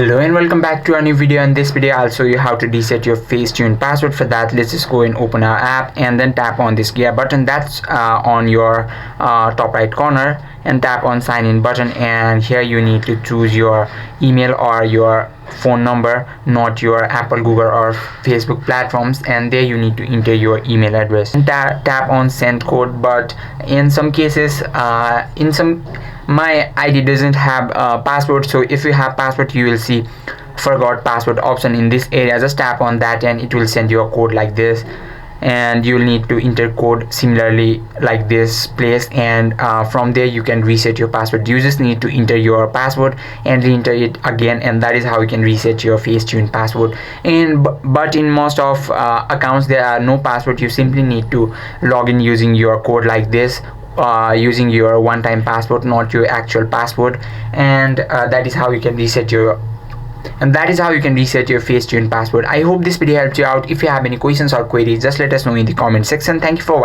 Hello and welcome back to a new video. In this video I'll show you how to reset your Facetune password. For that, let's just go and open our app and then tap on this gear button that's on your top right corner, and tap on sign in button, and here you need to choose your email or your phone number, not your Apple, Google or Facebook platforms, and there you need to enter your email address and tap on send code. But in some cases, my ID doesn't have a password, so if you have password you will see forgot password option in this area. Just tap on that and it will send you a code like this, and you'll need to enter code similarly like this place, and from there you can reset your password. You just need to enter your password and re-enter it again, and that is how you can reset your Facetune password. And but in most of accounts there are no password. You simply need to log in using your code like this, using your one-time password, not your actual password, and that is how you can reset your Facetune password. I hope this video helped you out. If you have any questions or queries, just let us know in the comment section. Thank you for watching.